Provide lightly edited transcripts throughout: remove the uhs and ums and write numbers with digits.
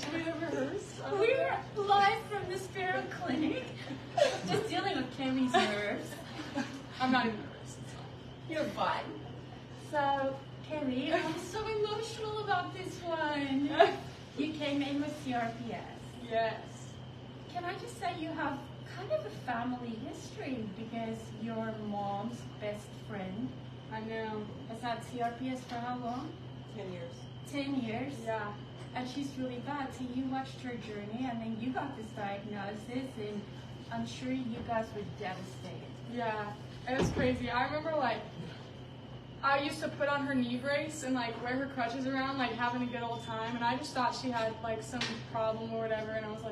Should we rehearse? We're live from the Spero clinic, just dealing with Kaylie's nerves. I'm not even nervous. You're fine. So, Kaylie, I'm so emotional about this one. You came in with CRPS. Yes. Can I just say you have kind of a family history because your mom's best friend, I know. has had CRPS for how long? 10 years. 10 years? Yeah. And she's really bad, so you watched her journey and then you got this diagnosis and I'm sure you guys were devastated. Yeah. It was crazy. I remember I used to put on her knee brace and wear her crutches around, having a good old time, and I just thought she had some problem or whatever, and I was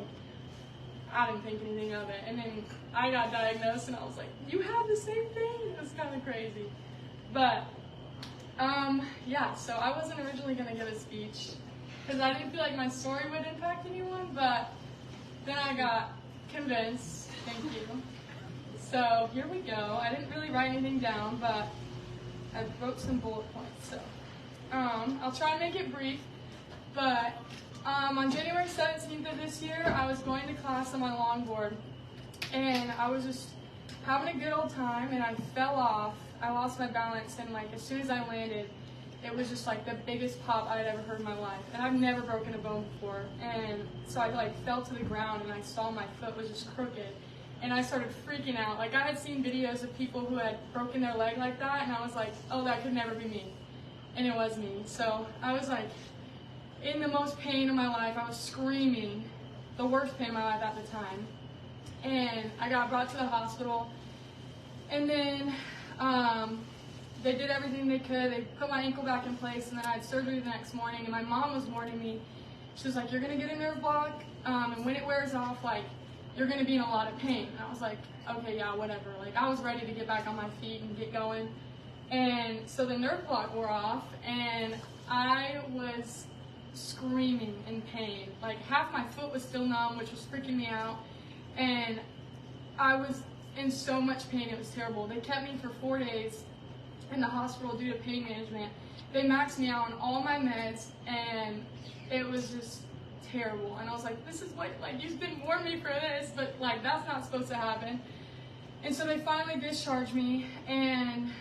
I didn't think anything of it. And then I got diagnosed and I was like, you have the same thing? It was kind of crazy. But yeah, so I wasn't originally going to give a speech because I didn't feel like my story would impact anyone, but then I got convinced. Thank you. So here we go. I didn't really write anything down, but I wrote some bullet points. So I'll try and make it brief, but on January 17th of this year, I was going to class on my longboard, and I was just having a good old time, and I fell off. I lost my balance, and as soon as I landed, it was just the biggest pop I had ever heard in my life. And I've never broken a bone before, and so I fell to the ground, and I saw my foot was just crooked, and I started freaking out. I had seen videos of people who had broken their leg like that, and I was like, oh, that could never be me, and it was me. So I was in the most pain of my life. I was screaming, the worst pain of my life at the time, and I got brought to the hospital, and then they did everything they could. They put my ankle back in place, and then I had surgery the next morning, and my mom was warning me. She was like, you're going to get a nerve block, and when it wears off, you're going to be in a lot of pain. And I was like, okay, yeah, whatever. I was ready to get back on my feet and get going. And so the nerve block wore off, and I was screaming in pain. Half my foot was still numb, which was freaking me out, and I was in so much pain. It was terrible. They kept me for 4 days in the hospital due to pain management. They maxed me out on all my meds, and it was just terrible. And I was like, this is what, you've been warning me for this, but that's not supposed to happen. And so they finally discharged me, and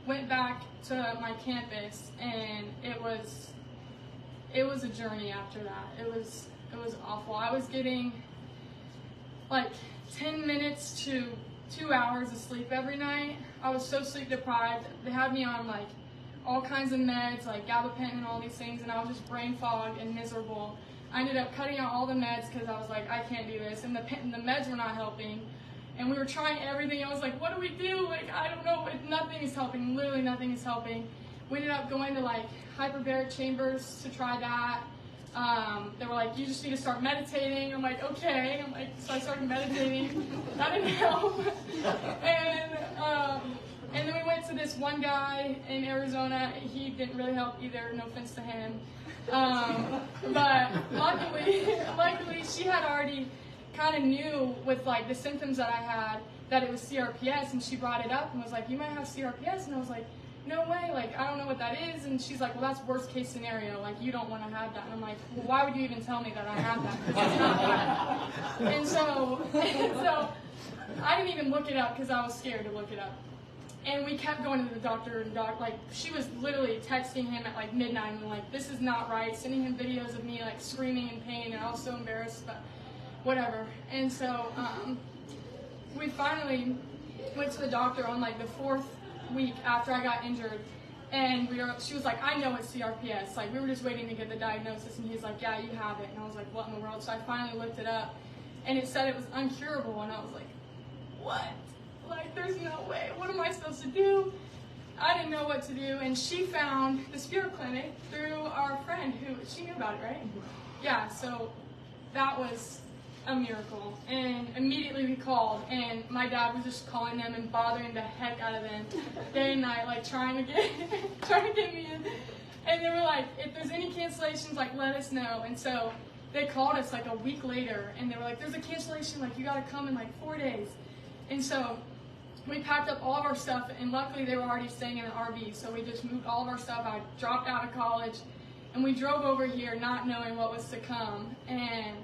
went back to my campus, and it was a journey after that. It was awful. I was getting 10 minutes to 2 hours of sleep every night. I was so sleep deprived. They had me on all kinds of meds, gabapentin and all these things, and I was just brain fogged and miserable. I ended up cutting out all the meds because I was like, I can't do this, and the meds were not helping. And we were trying everything. I was like, what do we do? I don't know. Nothing is helping. Literally nothing is helping. We ended up going to hyperbaric chambers to try that. They were like, you just need to start meditating. I'm like, okay. So I started meditating. That didn't help. And then we went to this one guy in Arizona. He didn't really help either. No offense to him. But luckily, she had already kind of knew with the symptoms that I had that it was CRPS, and she brought it up and was like, you might have CRPS, and I was like, no way, I don't know what that is. And she's like, well, that's worst case scenario, you don't want to have that. And I'm like, well, why would you even tell me that I have that? Because it's not that. And so I didn't even look it up because I was scared to look it up. And we kept going to the doctor, and she was literally texting him at midnight and this is not right, sending him videos of me screaming in pain, and I was so embarrassed, but whatever. And so we finally went to the doctor on the 4th week after I got injured, and she was like, I know it's CRPS. We were just waiting to get the diagnosis, and he's like, yeah, you have it. And I was like, what in the world? So I finally looked it up, and it said it was uncurable, and I was like, what? There's no way. What am I supposed to do? I didn't know what to do, and she found the Spero clinic through our friend who, she knew about it, right? Yeah, so that was a miracle. And immediately we called, and my dad was just calling them and bothering the heck out of them day and night, trying to get me in. And they were like, if there's any cancellations, let us know. And so they called us a week later, and they were like, there's a cancellation, you gotta come in 4 days. And so we packed up all of our stuff, and luckily they were already staying in an RV, so we just moved all of our stuff. I dropped out of college, And we drove over here not knowing what was to come. And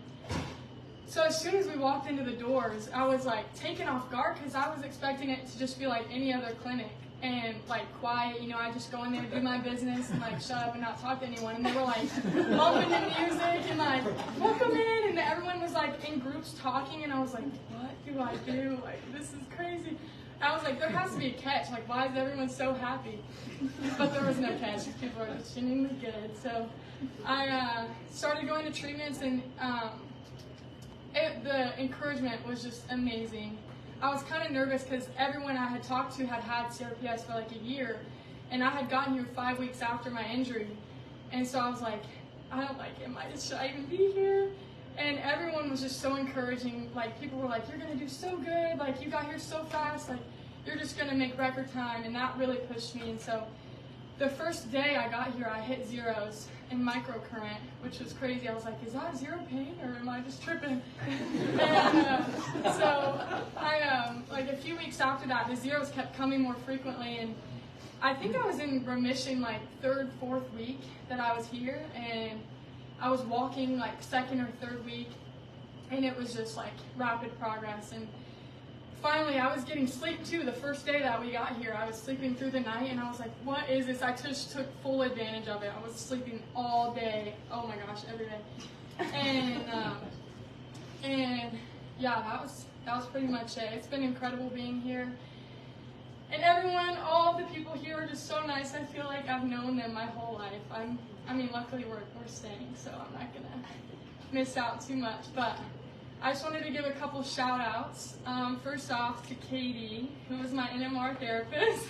so as soon as we walked into the doors, I was like taken off guard because I was expecting it to just be like any other clinic and like quiet, you know, I just go in there, do my business and like shut up and not talk to anyone. And they were like bumping the music and like, welcome in, and everyone was like in groups talking, and I was like, what do I do? Like, this is crazy. I was like, there has to be a catch. Like, why is everyone so happy? But there was no catch. People are just genuinely good. So I started going to treatments, and the encouragement was just amazing. I was kind of nervous because everyone I had talked to had had CRPS for like a year, and I had gotten here 5 weeks after my injury. And so I was like, I don't like it. Should I even be here? And everyone was just so encouraging. Like, people were like, you're going to do so good. Like, you got here so fast. Like, you're just going to make record time. And that really pushed me. And so the first day I got here, I hit zeros in microcurrent, which was crazy. I was like, is that zero pain or am I just tripping? And so like a few weeks after that, the zeros kept coming more frequently. And I think I was in remission like third, fourth week that I was here. And I was walking like second or third week, and it was just like rapid progress. And finally, I was getting sleep too. The first day that we got here, I was sleeping through the night, and I was like, what is this? I just took full advantage of it. I was sleeping all day. Oh my gosh, every day. And yeah, that was pretty much it. It's been incredible being here. And everyone, all the people here are just so nice. I feel like I've known them my whole life. I mean, luckily we're staying, so I'm not gonna miss out too much. But I just wanted to give a couple shout outs. First off to Kaylie, who is my NMR therapist.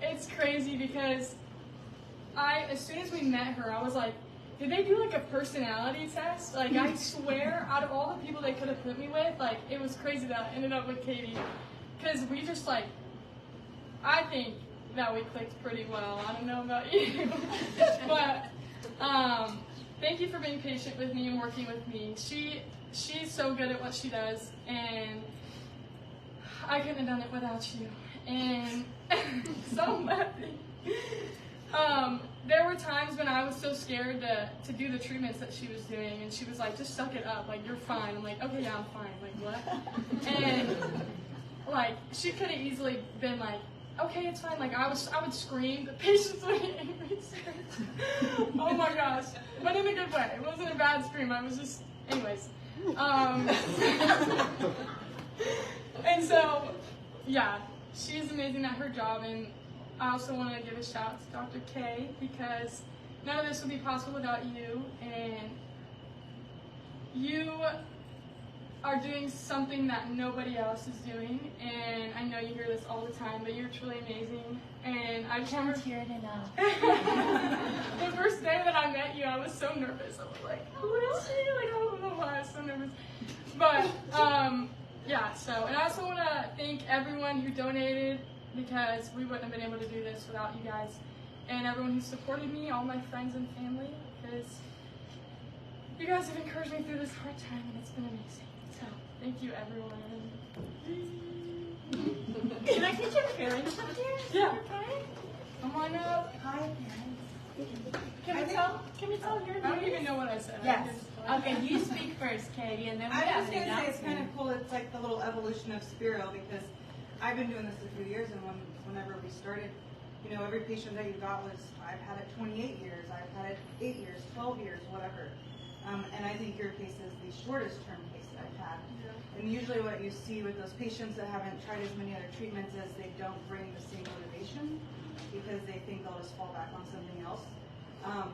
It's crazy because as soon as we met her, I was like, did they do like a personality test? Like, I swear, out of all the people they could have put me with, like, it was crazy that I ended up with Kaylie. Because we just like, I think that we clicked pretty well. I don't know about you. But thank you for being patient with me and working with me. She's so good at what she does, and I couldn't have done it without you. And so happy. There were times when I was so scared to do the treatments that she was doing, and she was like, just suck it up, like, you're fine. I'm like, okay, yeah, I'm fine. Like, what? And like, she could have easily been like, okay, it's fine. Like, I would scream. The patients would get angry. Oh my gosh. But in a good way. It wasn't a bad scream. I was just, anyways. And so, yeah, she's amazing at her job. And I also want to give a shout out to Dr. K, because none of this would be possible without you. And you are doing something that nobody else is doing, and I know you hear this all the time, but you're truly amazing. And I can't hear it enough. The first day that I met you, I was so nervous. I was like, who is she? Like, I don't know why I was so nervous. But yeah, so, and I also want to thank everyone who donated, because we wouldn't have been able to do this without you guys, and everyone who supported me, all my friends and family, because you guys have encouraged me through this hard time, and it's been amazing. So, thank you, everyone. Can I get your parents up here? Yeah. Okay. Come on up. Hi, parents. Can we tell your names? I don't even know what I said. Yes. Okay, you speak first, Katie, and then we I have was an going to say it's kind announcement. of cool. It's like the little evolution of Spero, because I've been doing this a few years, and whenever we started, you know, every patient that you got was, I've had it 28 years, I've had it 8 years, 12 years, whatever. And I think your case is the shortest term case that I've had. Yeah. And usually what you see with those patients that haven't tried as many other treatments is they don't bring the same motivation, because they think they'll just fall back on something else.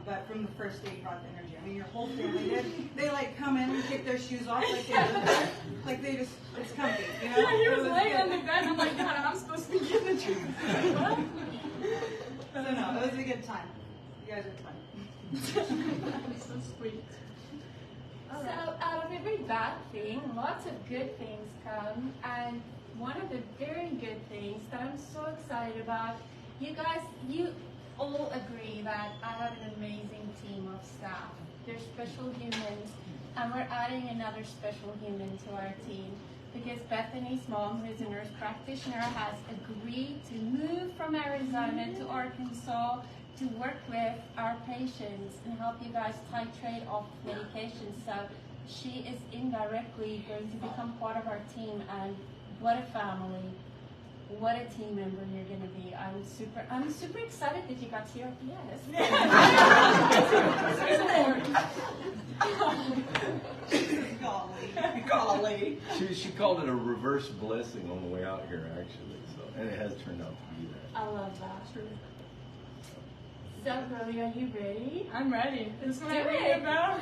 But from the first day you brought the energy. I mean, your whole family did. They like come in and kick their shoes off like they just, it's comfy. You know? Yeah, he was laying on the bed, and I'm like, God, I'm supposed to be getting the treatment. What? So no, it was a good time. You guys are fun. So sweet. So out of every bad thing, lots of good things come, and one of the very good things that I'm so excited about, you guys, you all agree that I have an amazing team of staff. They're special humans, and we're adding another special human to our team. because Bethany's mom, who is a nurse practitioner, has agreed to move from Arizona to Arkansas to work with our patients and help you guys titrate off medication. So she is indirectly going to become part of our team, and what a family. What a team member you're going to be. I'm super excited that you got CRPS. Golly. She called it a reverse blessing on the way out here, actually. So, and it has turned out to be that. I love that. True. So, Girlie, are you ready? I'm ready. Is this what I do read it. about?